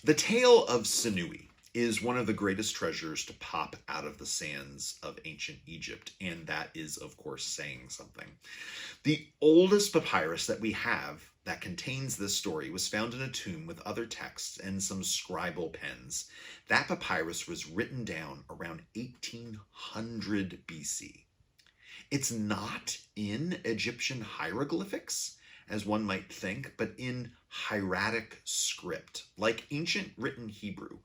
The tale of Senui is one of the greatest treasures to pop out of the sands of ancient Egypt, and that is, of course, saying something. The oldest papyrus that we have that contains this story was found in a tomb with other texts and some scribal pens. That papyrus was written down around 1800 BC. It's not in Egyptian hieroglyphics, as one might think, but in hieratic script. Like ancient written Hebrew,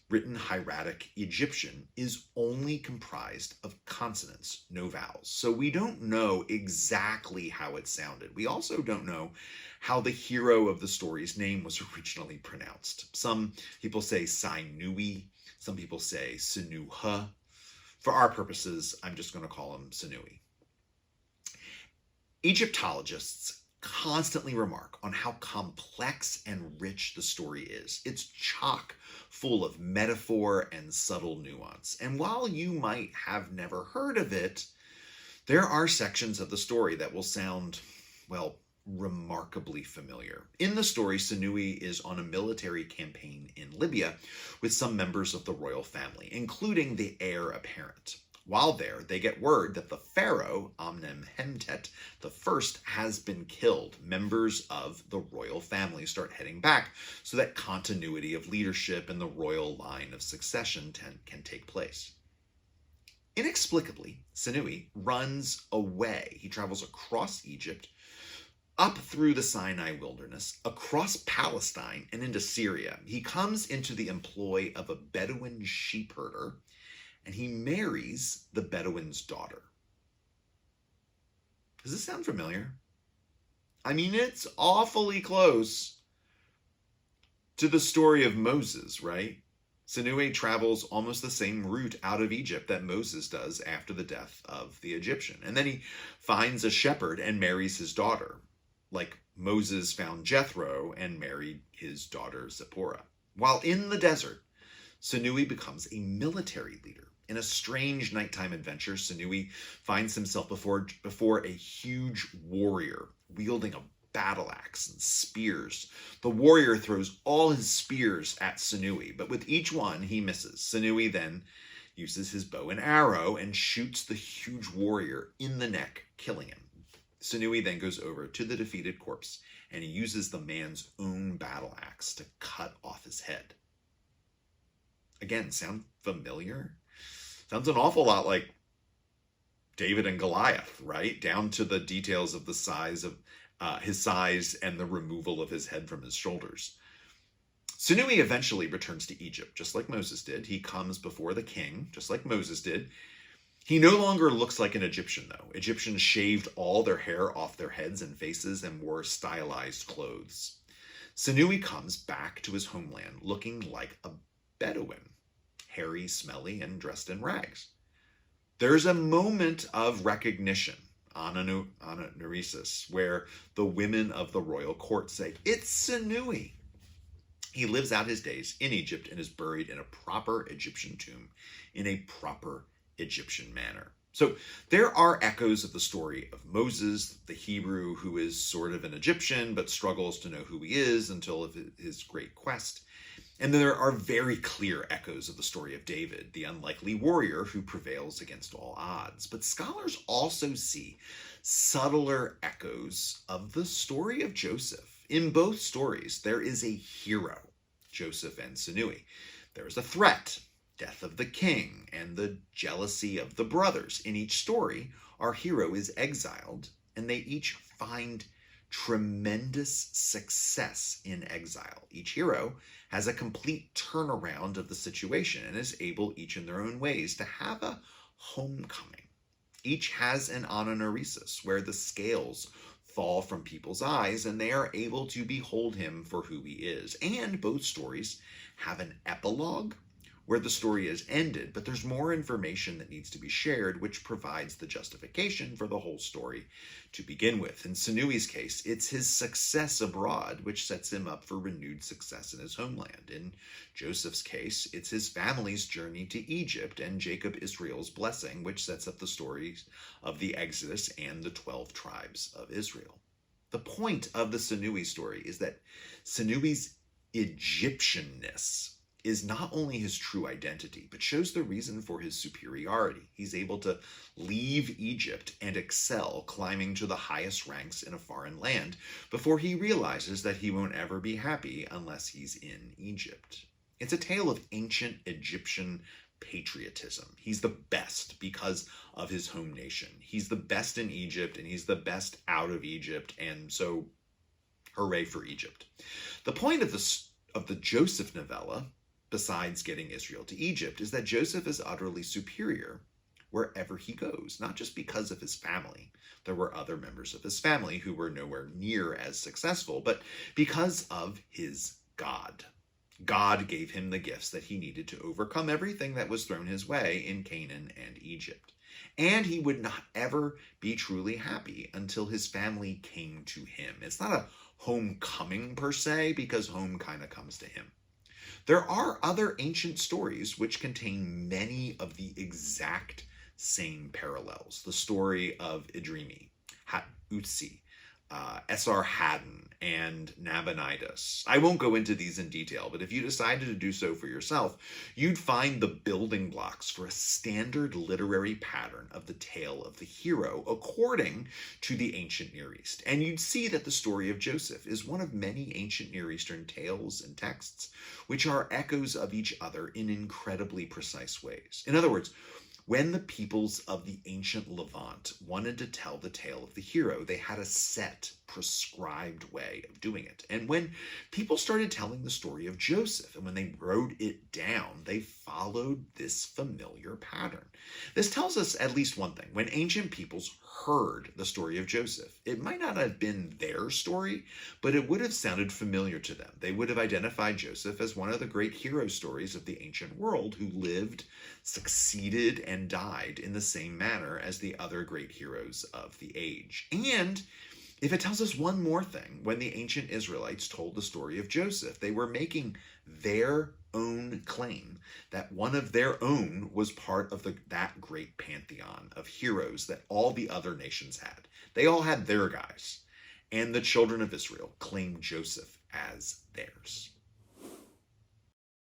written hieratic Egyptian is only comprised of consonants, no vowels. So we don't know exactly how it sounded. We also don't know how the hero of the story's name was originally pronounced. Some people say Sinui, some people say Sinuha. For our purposes, I'm just going to call him Senui. Egyptologists constantly remark on how complex and rich the story is. It's chock full of metaphor and subtle nuance. And while you might have never heard of it, there are sections of the story that will sound, well, remarkably familiar. In the story, Senui is on a military campaign in Libya with some members of the royal family, including the heir apparent. While there, they get word that the pharaoh, Amenemhet I, has been killed. Members of the royal family start heading back so that continuity of leadership and the royal line of succession can take place. Inexplicably, Senui runs away. He travels across Egypt, up through the Sinai wilderness, across Palestine, and into Syria. He comes into the employ of a Bedouin sheep herder, and he marries the Bedouin's daughter. Does this sound familiar? I mean, it's awfully close to the story of Moses, right? Senui travels almost the same route out of Egypt that Moses does after the death of the Egyptian. And then he finds a shepherd and marries his daughter, like Moses found Jethro and married his daughter Zipporah. While in the desert, Senui becomes a military leader. In a strange nighttime adventure, Senui finds himself before a huge warrior wielding a battle axe and spears. The warrior throws all his spears at Senui, but with each one he misses. Senui then uses his bow and arrow and shoots the huge warrior in the neck, killing him. Senui then goes over to the defeated corpse and he uses the man's own battle axe to cut off his head. Again, sound familiar? Sounds an awful lot like David and Goliath, right? Down to the details of the size of his size and the removal of his head from his shoulders. Senui eventually returns to Egypt, just like Moses did. He comes before the king, just like Moses did. He no longer looks like an Egyptian, though. Egyptians shaved all their hair off their heads and faces and wore stylized clothes. Senui comes back to his homeland looking like a Bedouin, hairy, smelly, and dressed in rags. There's a moment of recognition, ananeuresis, where the women of the royal court say, "It's Senui." He lives out his days in Egypt and is buried in a proper Egyptian tomb in a proper Egyptian manner. So there are echoes of the story of Moses, the Hebrew who is sort of an Egyptian but struggles to know who he is until his great quest. And then there are very clear echoes of the story of David, the unlikely warrior who prevails against all odds. But scholars also see subtler echoes of the story of Joseph. In both stories, there is a hero, Joseph and Senui. There is a threat, death of the king, and the jealousy of the brothers. In each story, our hero is exiled, and they each find tremendous success in exile. Each hero has a complete turnaround of the situation and is able, each in their own ways, to have a homecoming. Each has an ananeuresis, where the scales fall from people's eyes and they are able to behold him for who he is. And both stories have an epilogue where the story is ended, but there's more information that needs to be shared, which provides the justification for the whole story to begin with. In Senui's case, it's his success abroad, which sets him up for renewed success in his homeland. In Joseph's case, it's his family's journey to Egypt and Jacob Israel's blessing, which sets up the stories of the Exodus and the 12 tribes of Israel. The point of the Senui story is that Senui's Egyptianness is not only his true identity, but shows the reason for his superiority. He's able to leave Egypt and excel, climbing to the highest ranks in a foreign land before he realizes that he won't ever be happy unless he's in Egypt. It's a tale of ancient Egyptian patriotism. He's the best because of his home nation. He's the best in Egypt, and he's the best out of Egypt, and so hooray for Egypt. The point of the Joseph novella, besides getting Israel to Egypt, is that Joseph is utterly superior wherever he goes, not just because of his family. There were other members of his family who were nowhere near as successful, but because of his God. God gave him the gifts that he needed to overcome everything that was thrown his way in Canaan and Egypt. And he would not ever be truly happy until his family came to him. It's not a homecoming per se, because home kind of comes to him. There are other ancient stories which contain many of the exact same parallels. The story of Idrimi, Hatutsi, Esarhaddon, and Nabonidus. I won't go into these in detail, but if you decided to do so for yourself, you'd find the building blocks for a standard literary pattern of the tale of the hero according to the ancient Near East. And you'd see that the story of Joseph is one of many ancient Near Eastern tales and texts which are echoes of each other in incredibly precise ways. In other words, when the peoples of the ancient Levant wanted to tell the tale of the hero, they had a set, prescribed way of doing it. And when people started telling the story of Joseph, and when they wrote it down, they followed this familiar pattern. This tells us at least one thing. When ancient peoples heard the story of Joseph, it might not have been their story, but it would have sounded familiar to them. They would have identified Joseph as one of the great hero stories of the ancient world who lived, succeeded, and died in the same manner as the other great heroes of the age. And if it tells us one more thing, when the ancient Israelites told the story of Joseph, they were making their own claim that one of their own was part of that great pantheon of heroes that all the other nations had. They all had their guys, and the children of Israel claimed Joseph as theirs.